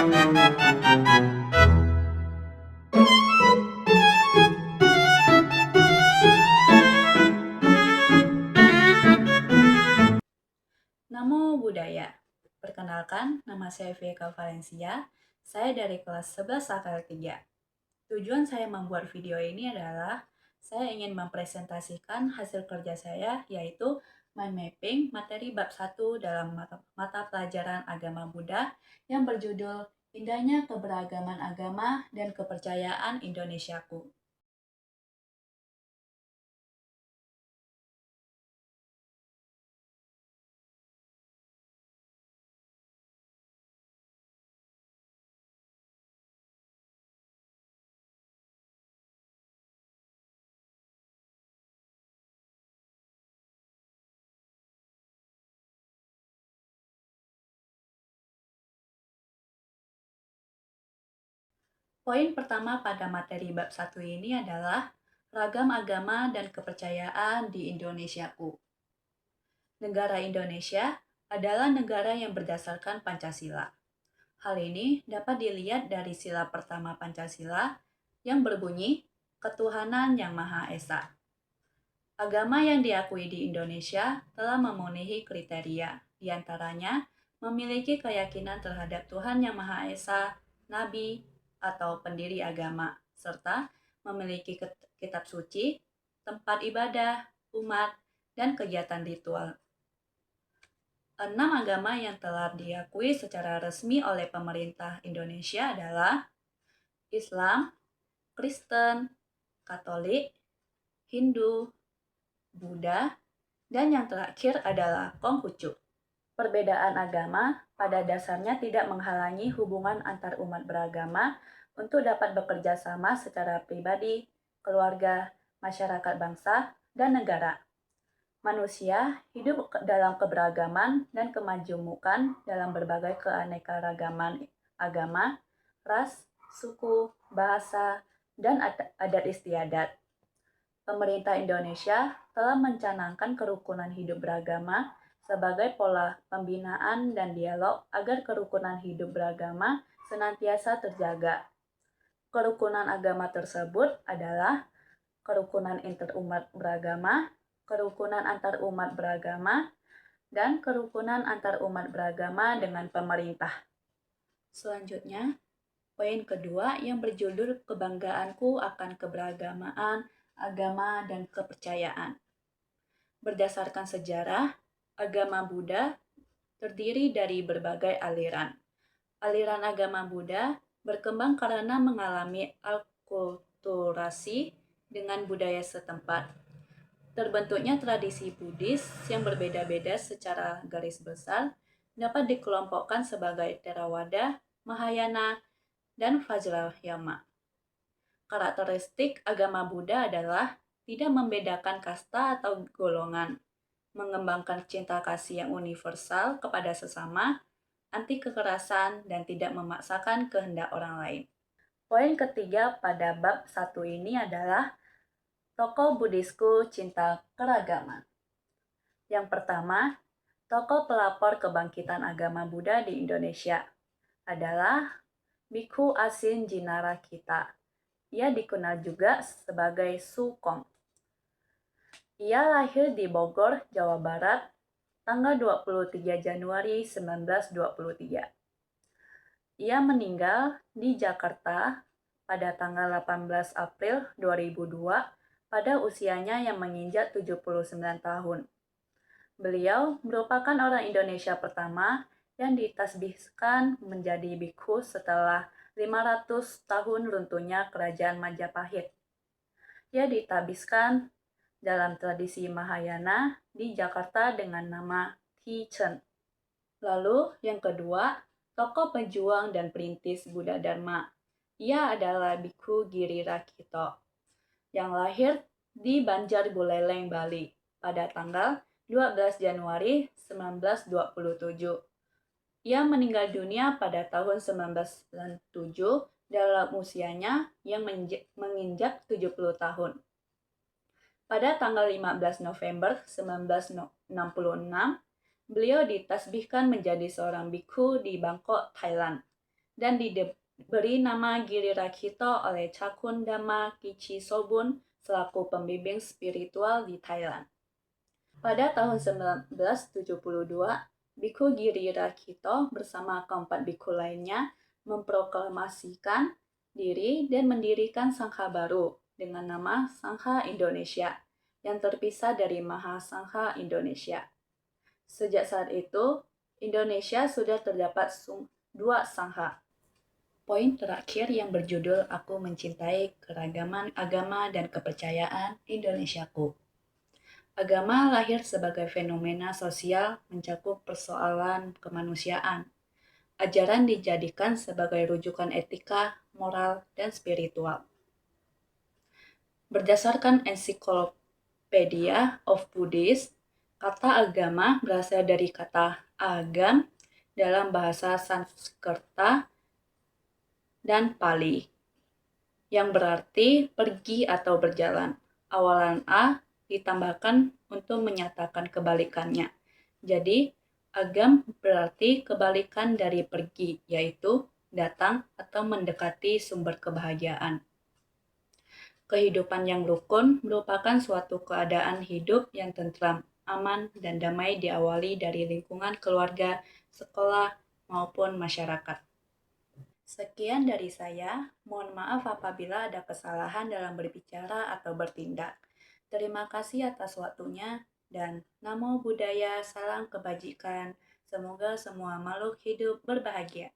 Namo Buddhaya. Perkenalkan, nama saya Vika Valencia. Saya dari kelas 11 AKL 3. Tujuan saya membuat video ini adalah saya ingin mempresentasikan hasil kerja saya, yaitu mind mapping materi bab 1 dalam mata pelajaran agama Buddha yang berjudul Indahnya Keberagaman Agama dan Kepercayaan Indonesiaku. Poin pertama pada materi bab 1 ini adalah ragam agama dan kepercayaan di Indonesiaku. Negara Indonesia adalah negara yang berdasarkan Pancasila. Hal ini dapat dilihat dari sila pertama Pancasila yang berbunyi Ketuhanan Yang Maha Esa. Agama yang diakui di Indonesia telah memenuhi kriteria, diantaranya memiliki keyakinan terhadap Tuhan Yang Maha Esa, Nabi, atau pendiri agama, serta memiliki kitab suci, tempat ibadah, umat, dan kegiatan ritual. 6 agama yang telah diakui secara resmi oleh pemerintah Indonesia adalah Islam, Kristen, Katolik, Hindu, Buddha, dan yang terakhir adalah Konghucu. Perbedaan agama pada dasarnya tidak menghalangi hubungan antar umat beragama untuk dapat bekerja sama secara pribadi, keluarga, masyarakat bangsa, dan negara. Manusia hidup dalam keberagaman dan kemajemukan dalam berbagai keanekaragaman agama, ras, suku, bahasa, dan adat istiadat. Pemerintah Indonesia telah mencanangkan kerukunan hidup beragama sebagai pola pembinaan dan dialog agar kerukunan hidup beragama senantiasa terjaga. Kerukunan agama tersebut adalah kerukunan interumat beragama, kerukunan antar umat beragama, dan kerukunan antar umat beragama dengan pemerintah. Selanjutnya, poin kedua yang berjudul Kebanggaanku akan Keberagamaan, Agama, dan Kepercayaan. Berdasarkan sejarah, agama Buddha terdiri dari berbagai aliran. Aliran agama Buddha berkembang karena mengalami alkulturasi dengan budaya setempat. Terbentuknya tradisi Buddhis yang berbeda-beda secara garis besar dapat dikelompokkan sebagai Theravada, Mahayana, dan Vajrayana. Karakteristik agama Buddha adalah tidak membedakan kasta atau golongan, mengembangkan cinta kasih yang universal kepada sesama, anti kekerasan, dan tidak memaksakan kehendak orang lain. Poin ketiga pada bab 1 ini adalah tokoh Buddhisku cinta keragaman. Yang pertama, tokoh pelopor kebangkitan agama Buddha di Indonesia adalah Bhikkhu Asin Jinarakkhita. Ia dikenal juga sebagai Sukong. Ia lahir di Bogor, Jawa Barat, tanggal 23 Januari 1923. Ia meninggal di Jakarta pada tanggal 18 April 2002 pada usianya yang menginjak 79 tahun. Beliau merupakan orang Indonesia pertama yang ditasbihkan menjadi bhikkhu setelah 500 tahun runtuhnya Kerajaan Majapahit. Ia ditabiskan dalam tradisi Mahayana di Jakarta dengan nama Thi Chen. Lalu yang kedua, tokoh pejuang dan perintis Buddha Dharma. Ia adalah Bhikkhu Girirakkhita yang lahir di Banjar-Buleleng, Bali pada tanggal 12 Januari 1927. Ia meninggal dunia pada tahun 1997 dalam usianya yang menginjak 70 tahun. Pada tanggal 15 November 1966, beliau ditasbihkan menjadi seorang bhikkhu di Bangkok, Thailand. dan diberi nama Giri Rakkhito oleh Chakhun Dhamma Kichi Sobun selaku pembimbing spiritual di Thailand. Pada tahun 1972, Bhikkhu Giri Rakkhito bersama keempat bhikkhu lainnya memproklamasikan diri dan mendirikan sangha baru dengan nama Sangha Indonesia yang terpisah dari Mahasangha Indonesia. Sejak saat itu, Indonesia sudah terdapat dua sangha. Poin terakhir yang berjudul Aku Mencintai Keragaman Agama dan Kepercayaan Indonesiaku. Agama lahir sebagai fenomena sosial mencakup persoalan kemanusiaan. Ajaran dijadikan sebagai rujukan etika, moral, dan spiritual. Berdasarkan Encyclopedia of Buddhist, kata agama berasal dari kata agam dalam bahasa Sanskerta dan Pali, yang berarti pergi atau berjalan. Awalan A ditambahkan untuk menyatakan kebalikannya. Jadi, agam berarti kebalikan dari pergi, yaitu datang atau mendekati sumber kebahagiaan. Kehidupan yang rukun merupakan suatu keadaan hidup yang tentram, aman, dan damai diawali dari lingkungan keluarga, sekolah, maupun masyarakat. Sekian dari saya, mohon maaf apabila ada kesalahan dalam berbicara atau bertindak. Terima kasih atas waktunya, dan Namo Buddhaya, salam kebajikan. Semoga semua makhluk hidup berbahagia.